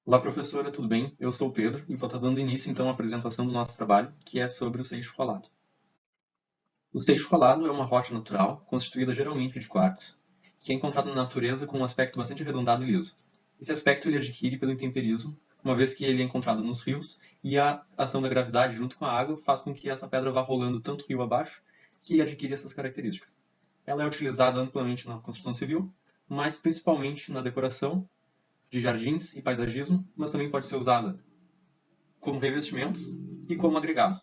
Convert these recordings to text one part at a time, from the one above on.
Olá, professora, tudo bem? Eu sou o Pedro e vou estar dando início então à apresentação do nosso trabalho, que é sobre o seixo rolado. O seixo rolado é uma rocha natural, constituída geralmente de quartzo, que é encontrado na natureza com um aspecto bastante arredondado e liso. Esse aspecto ele adquire pelo intemperismo, uma vez que ele é encontrado nos rios, e a ação da gravidade junto com a água faz com que essa pedra vá rolando tanto rio abaixo, que adquire essas características. Ela é utilizada amplamente na construção civil, mas principalmente na decoração de jardins e paisagismo, mas também pode ser usada como revestimentos e como agregado.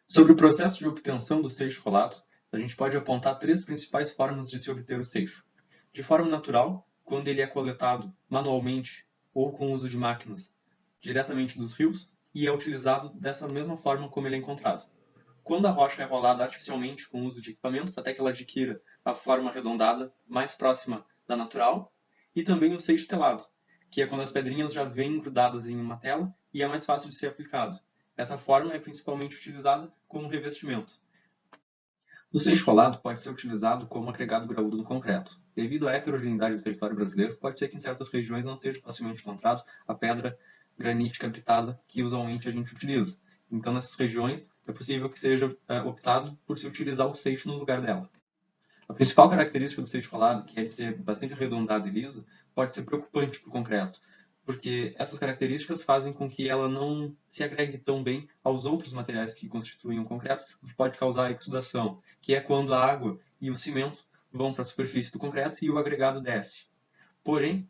Sobre o processo de obtenção do seixo rolado, a gente pode apontar três principais formas de se obter o seixo. De forma natural, quando ele é coletado manualmente ou com o uso de máquinas diretamente dos rios e é utilizado dessa mesma forma como ele é encontrado. Quando a rocha é rolada artificialmente com o uso de equipamentos até que ela adquira a forma arredondada mais próxima da natural, e também o seixo telado, que é quando as pedrinhas já vêm grudadas em uma tela e é mais fácil de ser aplicado. Essa forma é principalmente utilizada como revestimento. O seixo rolado pode ser utilizado como agregado graúdo no concreto. Devido à heterogeneidade do território brasileiro, pode ser que em certas regiões não seja facilmente encontrado a pedra granítica britada que usualmente a gente utiliza. Então, nessas regiões, é possível que seja optado por se utilizar o seixo no lugar dela. A principal característica do seixo rolado, que é de ser bastante arredondada e lisa, pode ser preocupante para o concreto, porque essas características fazem com que ela não se agregue tão bem aos outros materiais que constituem o concreto, o que pode causar exudação, que é quando a água e o cimento vão para a superfície do concreto e o agregado desce. Porém,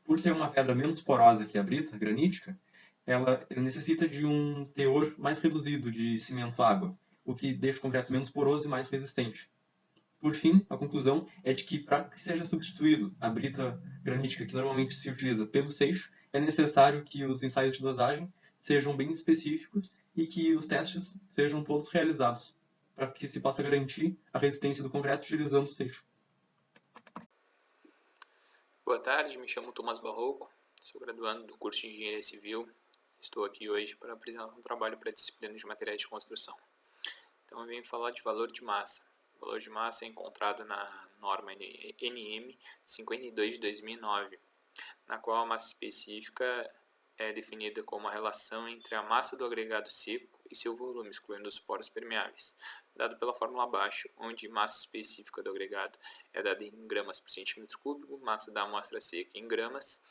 por ser uma pedra menos porosa que a brita granítica, ela necessita de um teor mais reduzido de cimento-água, o que deixa o concreto menos poroso e mais resistente. Por fim, a conclusão é de que, para que seja substituído a brita granítica que normalmente se utiliza pelo seixo, é necessário que os ensaios de dosagem sejam bem específicos e que os testes sejam todos realizados, para que se possa garantir a resistência do concreto utilizando o seixo. Boa tarde, me chamo Tomás Barroco, sou graduando do curso de Engenharia Civil. Estou aqui hoje para apresentar um trabalho para a disciplina de materiais de construção. Então eu venho falar de valor de massa. O valor de massa é encontrado na norma NM 52 de 2009, na qual a massa específica é definida como a relação entre a massa do agregado seco e seu volume, excluindo os poros permeáveis, dado pela fórmula abaixo, onde massa específica do agregado é dada em gramas por centímetro cúbico, massa da amostra seca em gramas,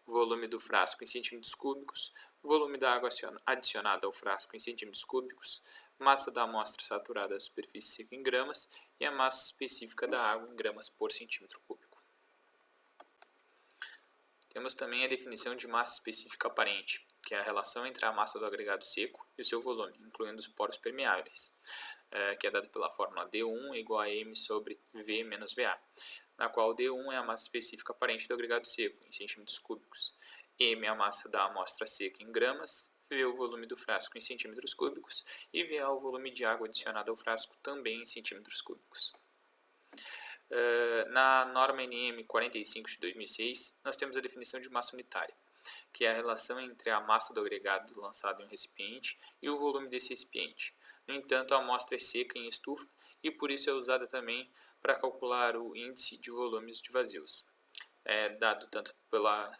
volume do frasco em centímetros cúbicos, volume da água adicionada ao frasco em centímetros cúbicos, massa da amostra saturada da superfície seca em gramas e a massa específica da água em gramas por centímetro cúbico. Temos também a definição de massa específica aparente, que é a relação entre a massa do agregado seco e o seu volume, incluindo os poros permeáveis, que é dada pela fórmula D1 igual a M sobre V menos VA, na qual D1 é a massa específica aparente do agregado seco, em centímetros cúbicos, M é a massa da amostra seca em gramas, V o volume do frasco em centímetros cúbicos e VA o volume de água adicionada ao frasco também em centímetros cúbicos. Na norma NM 45 de 2006, nós temos a definição de massa unitária, que é a relação entre a massa do agregado lançado em um recipiente e o volume desse recipiente. No entanto, a amostra é seca em estufa e por isso é usada também para calcular o índice de volumes de vazios, dado tanto pela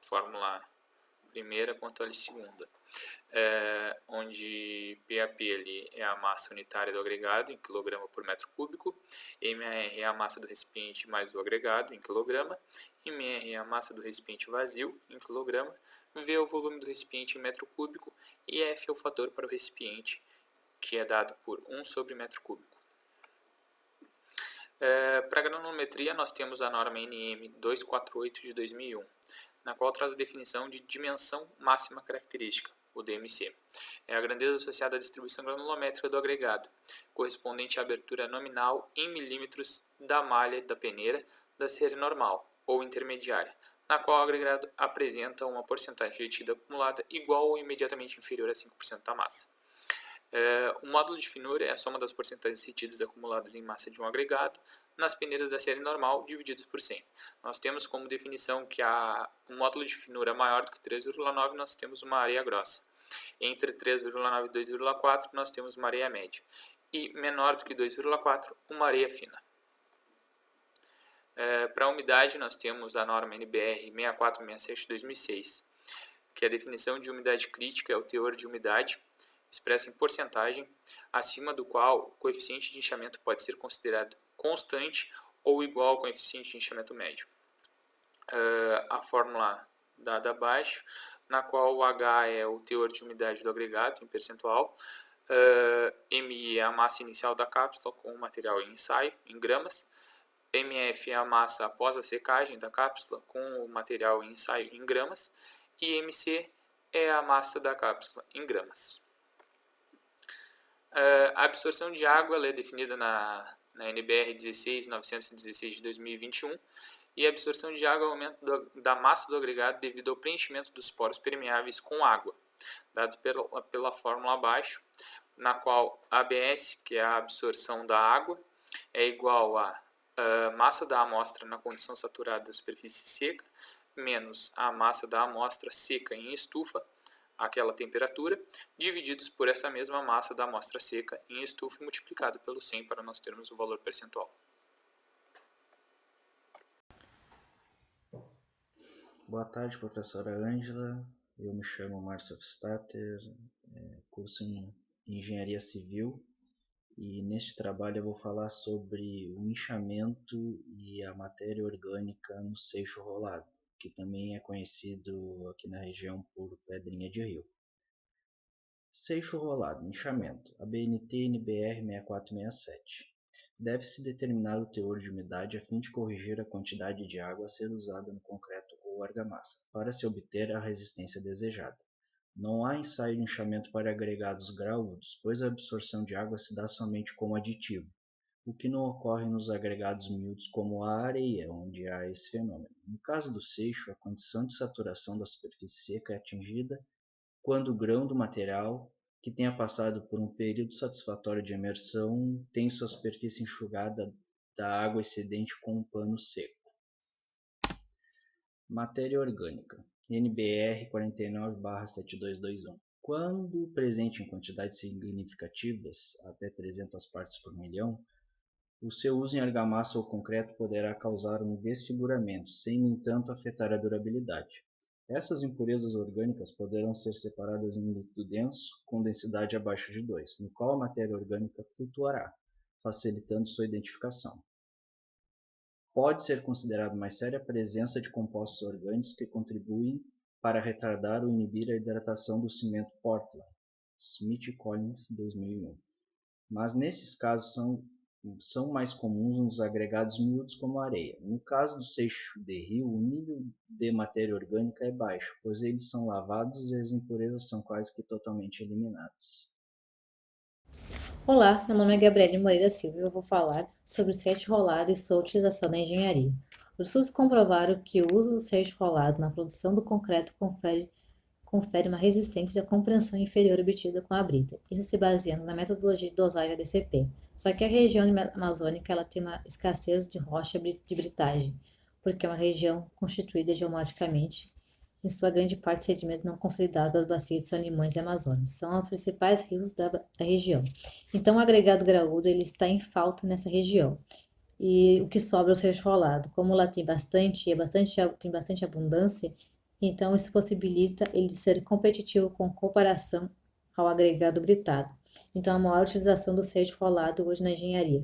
fórmula primeira quanto a segunda, onde PAP ali é a massa unitária do agregado em quilograma por metro cúbico, MAR é a massa do recipiente mais do agregado em quilograma, MR é a massa do recipiente vazio em quilograma, V é o volume do recipiente em metro cúbico e F é o fator para o recipiente, que é dado por 1 sobre metro cúbico. Para a granulometria, nós temos a norma NM 248 de 2001, na qual traz a definição de dimensão máxima característica, o DMC. É a grandeza associada à distribuição granulométrica do agregado, correspondente à abertura nominal em milímetros da malha da peneira da série normal ou intermediária, na qual o agregado apresenta uma porcentagem retida acumulada igual ou imediatamente inferior a 5% da massa. O módulo de finura é a soma das porcentagens retidas acumuladas em massa de um agregado nas peneiras da série normal divididos por 100. Nós temos como definição que o módulo de finura maior do que 3,9 nós temos uma areia grossa. Entre 3,9 e 2,4 nós temos uma areia média. E menor do que 2,4, uma areia fina. Para a umidade, nós temos a norma NBR 6467/2006, que a definição de umidade crítica é o teor de umidade, expresso em porcentagem, acima do qual o coeficiente de inchamento pode ser considerado constante ou igual ao coeficiente de inchamento médio. A fórmula dada abaixo, na qual o H é o teor de umidade do agregado em percentual, MI é a massa inicial da cápsula com o material em ensaio, em gramas, MF é a massa após a secagem da cápsula com o material em ensaio em gramas, e MC é a massa da cápsula em gramas. A absorção de água ela é definida na NBR 16916 de 2021, e a absorção de água é o aumento da massa do agregado devido ao preenchimento dos poros permeáveis com água, dado pela fórmula abaixo, na qual ABS, que é a absorção da água, é igual a massa da amostra na condição saturada da superfície seca, menos a massa da amostra seca em estufa, aquela temperatura, divididos por essa mesma massa da amostra seca em estufa e multiplicado pelo 100 para nós termos o valor percentual. Boa tarde, professora Ângela. Eu me chamo Márcio Statter, curso em Engenharia Civil, e neste trabalho eu vou falar sobre o inchamento e a matéria orgânica no seixo rolado, que também é conhecido aqui na região por pedrinha de rio. Seixo rolado, inchamento, ABNT NBR 6467. Deve-se determinar o teor de umidade a fim de corrigir a quantidade de água a ser usada no concreto ou argamassa, para se obter a resistência desejada. Não há ensaio de inchamento para agregados graúdos, pois a absorção de água se dá somente como aditivo, o que não ocorre nos agregados miúdos como a areia, onde há esse fenômeno. No caso do seixo, a condição de saturação da superfície seca é atingida quando o grão do material, que tenha passado por um período satisfatório de imersão, tem sua superfície enxugada da água excedente com um pano seco. Matéria orgânica, NBR 49/7221. Quando presente em quantidades significativas, até 300 partes por milhão, o seu uso em argamassa ou concreto poderá causar um desfiguramento, sem, no entanto, afetar a durabilidade. Essas impurezas orgânicas poderão ser separadas em um líquido denso, com densidade abaixo de 2, no qual a matéria orgânica flutuará, facilitando sua identificação. Pode ser considerado mais séria a presença de compostos orgânicos que contribuem para retardar ou inibir a hidratação do cimento Portland, Smith-Collins, 2001. Mas nesses casos são mais comuns nos agregados miúdos como a areia. No caso do seixo de rio, o nível de matéria orgânica é baixo, pois eles são lavados e as impurezas são quase que totalmente eliminadas. Olá, meu nome é Gabriele Moreira Silva e eu vou falar sobre o seixo rolado e sua utilização na engenharia. Os estudos comprovaram que o uso do seixo rolado na produção do concreto confere uma resistência de compreensão inferior obtida com a brita, isso se baseando na metodologia de dosagem ADCP. Só que a região amazônica ela tem uma escassez de rocha de britagem, porque é uma região constituída geomorficamente, em sua grande parte sedimentos não consolidados das bacias de São Limões e Amazonas. São os principais rios da região. Então, o agregado graúdo ele está em falta nessa região. E o que sobra é o seixo rolado. Como lá tem bastante abundância, então isso possibilita ele ser competitivo com comparação ao agregado britado. Então, a maior utilização do seixo rolado hoje na engenharia.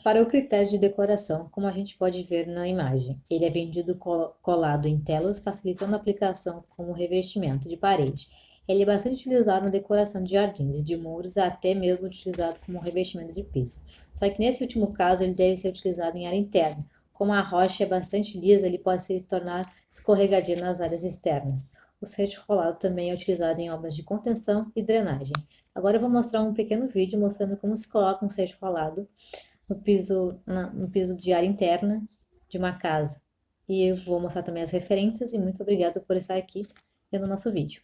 Para o critério de decoração, como a gente pode ver na imagem, ele é vendido colado em telas, facilitando a aplicação como revestimento de parede. Ele é bastante utilizado na decoração de jardins e de muros, até mesmo utilizado como revestimento de piso. Só que nesse último caso, ele deve ser utilizado em área interna. Como a rocha é bastante lisa, ele pode se tornar escorregadio nas áreas externas. O seixo rolado também é utilizado em obras de contenção e drenagem. Agora eu vou mostrar um pequeno vídeo mostrando como se coloca um seixo rolado no piso de área interna de uma casa. E eu vou mostrar também as referências e muito obrigada por estar aqui vendo o nosso vídeo.